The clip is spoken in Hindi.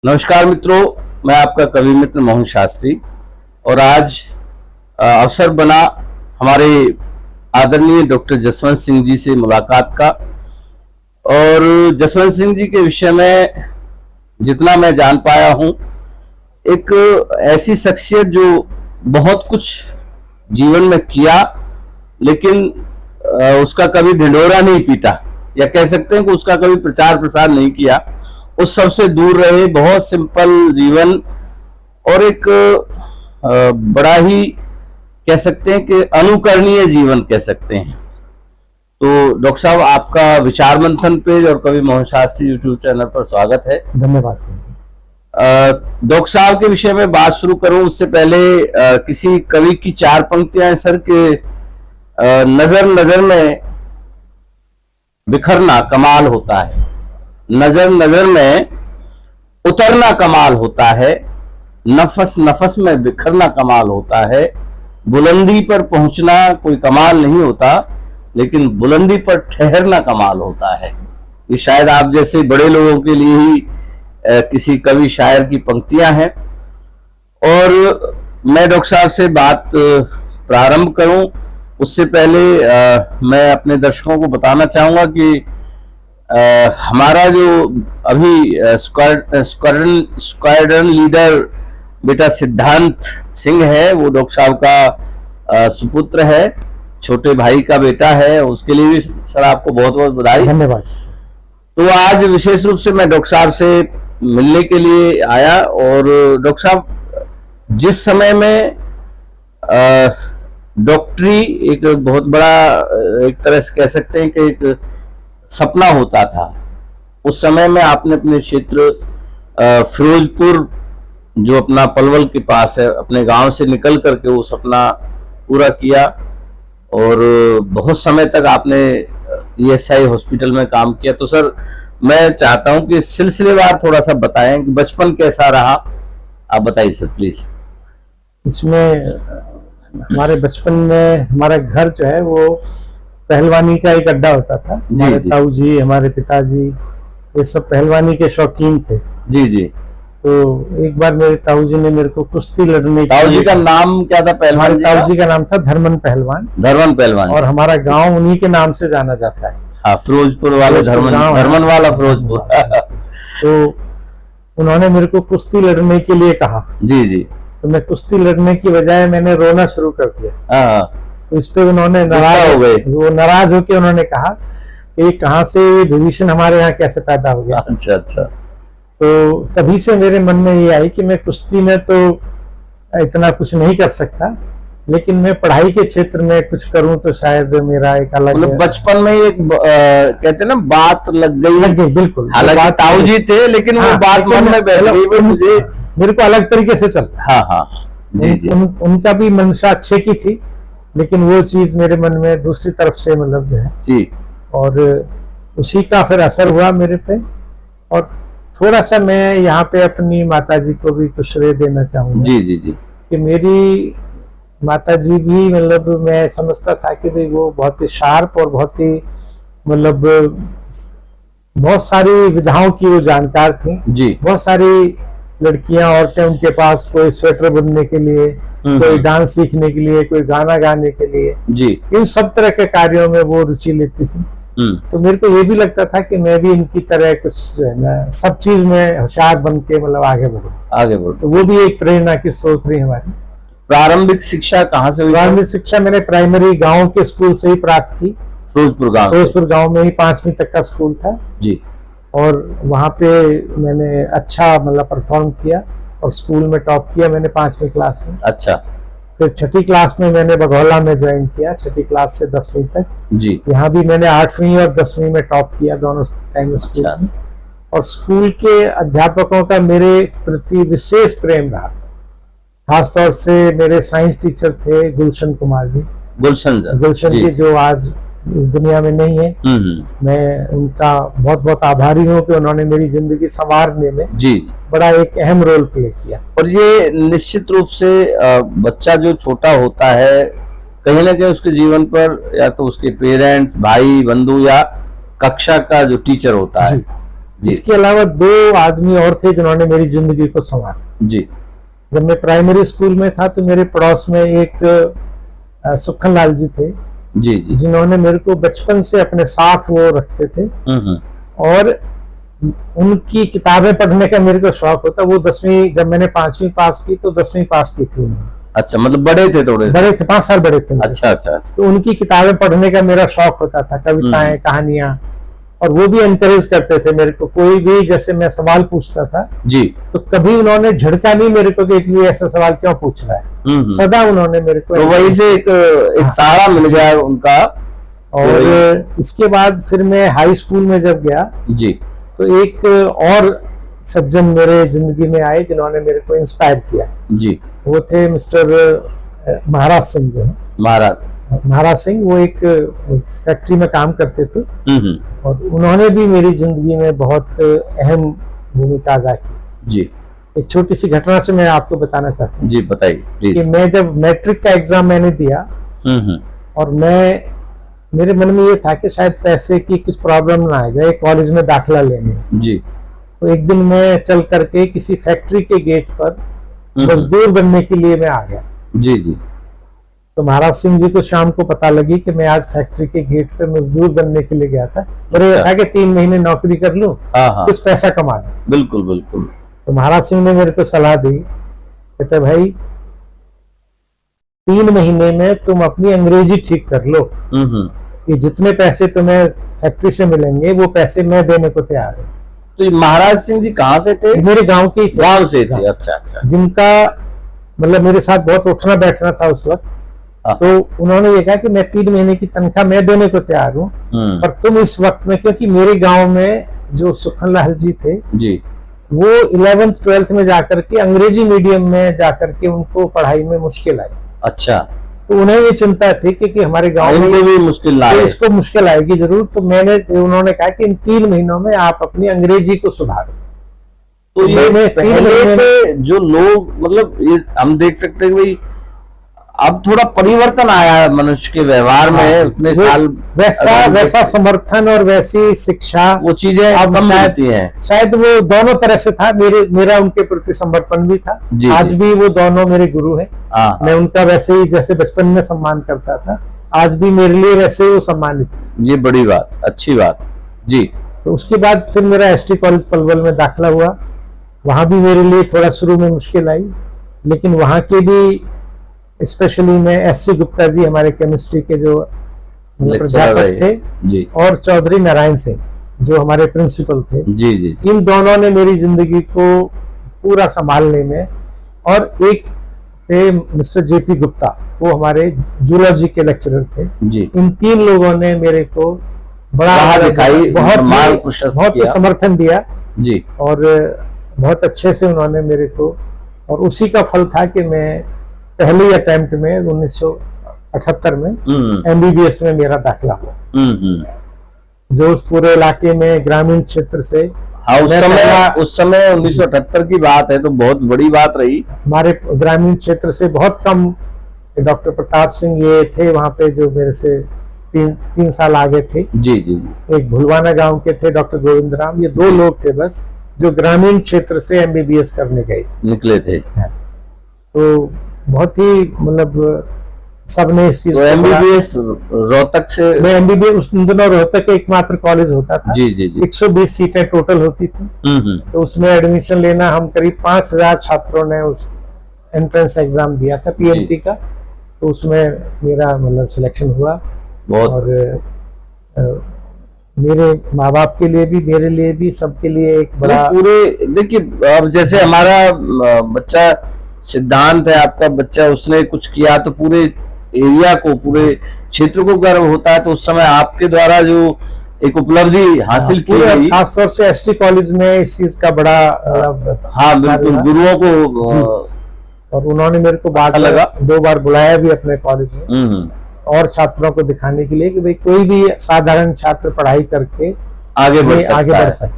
नमस्कार मित्रों, मैं आपका कवि मित्र मोहन शास्त्री और आज अवसर बना हमारे आदरणीय डॉक्टर जसवंत सिंह जी से मुलाकात का। और जसवंत सिंह जी के विषय में जितना मैं जान पाया हूँ, एक ऐसी शख्सियत जो बहुत कुछ जीवन में किया लेकिन उसका कभी ढिंढोरा नहीं पीटा, या कह सकते हैं कि उसका कभी प्रचार प्रसार नहीं किया, उस सबसे दूर रहे, बहुत सिंपल जीवन और एक बड़ा ही कह सकते हैं कि अनुकरणीय जीवन कह सकते हैं। तो डॉक्टर साहब, आपका विचार मंथन पेज और कवि मोहन शास्त्री यूट्यूब चैनल पर स्वागत है। धन्यवाद। डॉक्टर साहब के विषय में बात शुरू करूं उससे पहले किसी कवि की चार पंक्तियां सर के नजर नजर में बिखरना कमाल होता है, नजर नजर में उतरना कमाल होता है, नफस नफस में बिखरना कमाल होता है, बुलंदी पर पहुंचना कोई कमाल नहीं होता लेकिन बुलंदी पर ठहरना कमाल होता है। ये शायद आप जैसे बड़े लोगों के लिए ही किसी कवि शायर की पंक्तियां हैं। और मैं डॉक्टर साहब से बात प्रारंभ करूं उससे पहले मैं अपने दर्शकों को बताना चाहूंगा कि हमारा जो अभी स्क्वाड्रन लीडर बेटा सिद्धांत सिंह है, वो डॉक्टर साहब का सुपुत्र है, छोटे भाई का बेटा है। उसके लिए भी सर आपको बहुत बहुत बधाई। धन्यवाद। तो आज विशेष रूप से मैं डॉक्टर साहब से मिलने के लिए आया। और डॉक्टर साहब, जिस समय में डॉक्टरी एक बहुत बड़ा एक तरह से कह सकते हैं कि एक सपना होता था, उस समय में आपने अपने क्षेत्र फिरोजपुर जो अपना पलवल के पास है, अपने गांव से निकल करके वो सपना पूरा किया और बहुत समय तक आपने ईएसआई हॉस्पिटल में काम किया। तो सर, मैं चाहता हूं कि सिलसिलेवार थोड़ा सा बताएं कि बचपन कैसा रहा, आप बताइए सर प्लीज। इसमें हमारे बचपन में हमारा घर जो है वो पहलवानी का एक अड्डा होता था। हमारे ताऊ जी, हमारे पिताजी, ये सब पहलवानी के शौकीन थे। जी जी। तो एक बार मेरे ताऊ जी ने मेरे को कुश्ती लड़ने की। ताऊ जी का नाम क्या था पहलवान? ताऊ जी का नाम था धर्मन पहलवान। धर्मन पहलवान। और हमारा गांव उन्हीं के नाम से जाना जाता है। हाँ, फिरोजपुर वाले धर्मन वाला फिरोजपुर। तो उन्होंने मेरे को कुश्ती लड़ने के लिए कहा। जी जी। तो मैं कुश्ती लड़ने की बजाय मैंने रोना शुरू कर दिया। तो इस पे उन्होंने नाराज हो गए। वो नाराज होकर उन्होंने कहा कि कहाँ से विभीषण हमारे यहाँ कैसे पैदा हो गया। अच्छा अच्छा। तो तभी से मेरे मन में ये आई कि मैं कुश्ती में तो इतना कुछ नहीं कर सकता, लेकिन मैं पढ़ाई के क्षेत्र में कुछ करूं तो शायद मेरा एक अलग। बचपन में एक कहते ना बात लग गई। बिल्कुल। हालांकि ताऊ जी थे लेकिन वो बात मन में बैठ गई। मुझे मेरे को अलग तरीके से चल। हाँ हाँ जी जी। उनका भी मंशा अच्छे की थी, लेकिन वो चीज मेरे मन में दूसरी तरफ से मतलब जो है जी, और उसी का फिर असर हुआ मेरे पे। और थोड़ा सा मैं यहाँ पे अपनी माताजी को भी कुछ श्रेय देना चाहूंगा। जी जी जी। कि मेरी माताजी भी मतलब मैं समझता था कि भाई वो बहुत ही शार्प और बहुत ही मतलब बहुत सारी विधाओं की वो जानकार थी जी। बहुत सारी लड़कियां, औरतें उनके पास, कोई स्वेटर बुनने के लिए, कोई डांस सीखने के लिए, कोई गाना गाने के लिए जी, इन सब तरह के कार्यों में वो रुचि लेती थी। तो मेरे को ये भी लगता था कि मैं भी इनकी तरह कुछ जो है ना सब चीज में होशियार बन के मतलब आगे बढ़ूं। तो वो भी एक प्रेरणा की स्रोत रही हमारी। प्रारंभिक शिक्षा कहाँ से हुई? प्रारंभिक शिक्षा मैंने प्राइमरी गांव के स्कूल से ही प्राप्त की। फिरोजपुर गांव में ही 5वीं तक का स्कूल था जी। और वहाँ पे मैंने अच्छा मतलब परफॉर्म किया और स्कूल में टॉप किया मैंने 5वीं क्लास में। अच्छा। फिर 6ठी क्लास में मैंने बघौला में ज्वाइन किया, 6ठी क्लास से 10वीं तक जी। यहाँ भी मैंने 8वीं और 10वीं में टॉप किया दोनों टाइम स्कूल में। और स्कूल के अध्यापकों का मेरे प्रति विशेष प्रेम रहा। खासतौर से मेरे साइंस टीचर थे गुलशन कुमार जी। गुलशन जी जो आज इस दुनिया में नहीं है। मैं उनका बहुत बहुत आभारी हूँ कि उन्होंने मेरी जिंदगी संवारने में जी बड़ा एक अहम रोल प्ले किया। और ये निश्चित रूप से बच्चा जो छोटा होता है कहीं ना कहीं उसके जीवन पर या तो उसके पेरेंट्स, भाई, बंधु या कक्षा का जो टीचर होता है इसके अलावा 2 आदमी और थे जिन्होंने मेरी जिंदगी को संवारा जी। जब मैं प्राइमरी स्कूल में था तो मेरे पड़ोस में एक सुखन लाल जी थे जी जी, जिन्होंने मेरे को बचपन से अपने साथ वो रखते थे और उनकी किताबें पढ़ने का मेरे को शौक होता। वो 10वीं, जब मैंने 5वीं पास की तो 10वीं पास की थी उन्होंने। अच्छा, मतलब बड़े थे, थोड़े बड़े थे, 5 साल बड़े थे। अच्छा अच्छा अच्छा। तो उनकी किताबें पढ़ने का मेरा शौक होता था, कविताएं, कहानियां, और वो भी एनकरेज करते थे मेरे को। कोई भी जैसे मैं सवाल पूछता था जी, तो कभी उन्होंने झिड़का नहीं मेरे को कि तू ऐसा सवाल क्यों पूछ रहा है। सदा उन्होंने मेरे को, तो वहीं से एक सहारा मिल गया उनका। और इसके बाद फिर मैं हाई स्कूल में जब गया जी, तो एक और सज्जन मेरे जिंदगी में आए जिन्होंने मेरे को इंस्पायर किया जी। वो थे मिस्टर महाराज सिंह जो है। महाराज सिंह वो एक फैक्ट्री में काम करते थे और उन्होंने भी मेरी जिंदगी में बहुत अहम भूमिका अदा की जी। एक छोटी सी घटना से मैं आपको बताना चाहता हूँ जी। बताइए कि मैं जब मैट्रिक का एग्जाम मैंने दिया और मेरे मन में ये था कि शायद पैसे की कुछ प्रॉब्लम ना आ जाए कॉलेज में दाखिला लेने जी। तो एक दिन मैं चल करके किसी फैक्ट्री के गेट पर मजदूर बनने के लिए मैं आ गया जी जी। तो महाराज सिंह जी को शाम को पता लगी कि मैं आज फैक्ट्री के गेट पे मजदूर बनने के लिए गया था। मेरे था कि 3 महीने नौकरी कर लूं, कुछ पैसा कमा लूं। बिल्कुल बिल्कुल। तो महाराज सिंह ने मेरे को सलाह दी, कहते भाई 3 महीने में तुम अपनी अंग्रेजी ठीक कर लो, ये जितने पैसे तुम्हें फैक्ट्री से मिलेंगे वो पैसे मैं देने को तैयार हूँ। तो महाराज सिंह जी कहाँ से थे? मेरे गांव के ही थे। गांव से थे, अच्छा अच्छा। जिनका मतलब मेरे साथ बहुत उठना बैठना था उस वक्त। तो उन्होंने ये कहा कि मैं 3 महीने की तनख्वाह मैं देने को तैयार हूँ, पर तुम इस वक्त में, क्योंकि मेरे गांव में जो सुखन लाल जी थे जी, वो 11th 12th में जाकर के अंग्रेजी मीडियम में जाकर के उनको पढ़ाई में मुश्किल आई। अच्छा। तो उन्हें ये चिंता थी कि हमारे गांव में भी मुश्किल आए, इसको मुश्किल आएगी जरूर। तो उन्होंने कहा कि इन 3 महीनों में आप अपनी अंग्रेजी को सुधारो। तो ये पहले जो लोग, मतलब ये हम देख सकते हैं भाई अब थोड़ा परिवर्तन आया है मनुष्य के व्यवहार में उतने साल, वैसा समर्थन और वैसी शिक्षा, वो चीजें अब मिलती हैं। शायद वो दोनों तरह से था। मेरा उनके प्रति समर्पण भी था। आज भी वो दोनों मेरे गुरु हैं। मैं उनका वैसे ही जैसे बचपन में सम्मान करता था, आज भी मेरे लिए वैसे ही वो सम्मानित है। ये बड़ी बात, अच्छी बात जी। तो उसके बाद फिर मेरा ST कॉलेज पलवल में दाखिला हुआ। वहां भी मेरे लिए थोड़ा शुरू में मुश्किल आई, लेकिन वहां के भी स्पेशली मैं SC गुप्ता जी हमारे केमिस्ट्री के जो प्राध्यापक थे जी, और चौधरी नारायण सिंह जो हमारे प्रिंसिपल थे जी जी, इन दोनों ने मेरी जिंदगी को पूरा संभालने में, और एक थे मिस्टर JP गुप्ता, वो हमारे जूलॉजी के लेक्चरर थे जी। इन 3 लोगों ने मेरे को बड़ा दिखाई, बहुत समर्थन दिया जी, और बहुत अच्छे से उन्होंने मेरे को, और उसी का फल था कि मैं पहले अटेम्प्ट में 1978 में MBBS में मेरा दाखिला हुआ, जो उस पूरे इलाके में ग्रामीण क्षेत्र से। हाँ, उस समय 1978 की बात है, तो बहुत बड़ी बात रही। हमारे ग्रामीण क्षेत्र से बहुत कम, डॉक्टर प्रताप सिंह ये थे वहां पे जो मेरे से 3 साल आगे थे जी जी। एक भुलवाना गांव के थे डॉक्टर गोविंद राम, ये 2 लोग थे बस जो ग्रामीण क्षेत्र से MBBS करने गए निकले थे। तो बहुत ही मतलब सबने इस चीज, तो MBBS रोहतक से, मैं MBBS उस दिनों रोहतक एकमात्र कॉलेज होता था जी जी जी। 120 सीटें टोटल होती थी। तो उसमें एडमिशन लेना, हम करीब 5000 छात्रों ने उस एंट्रेंस एग्जाम दिया था PMT का। तो उसमें मेरा मतलब सिलेक्शन हुआ, और मेरे माँ बाप के लिए भी, मेरे लिए भी, सबके लिए एक बड़ा, पूरे देखिए अब जैसे हमारा बच्चा सिद्धांत है, आपका बच्चा उसने कुछ किया तो पूरे एरिया को, पूरे क्षेत्र को गर्व होता है। तो उस समय आपके द्वारा जो एक उपलब्धि हासिल की गई, खासतौर से ST कॉलेज में इस चीज का बड़ा, हाँ बिल्कुल, गुरुओं को, और उन्होंने मेरे को बात लगा 2 बार बुलाया भी अपने कॉलेज में, और छात्रों को दिखाने के लिए कि भाई कोई भी साधारण छात्र पढ़ाई करके आगे बढ़ सकता है।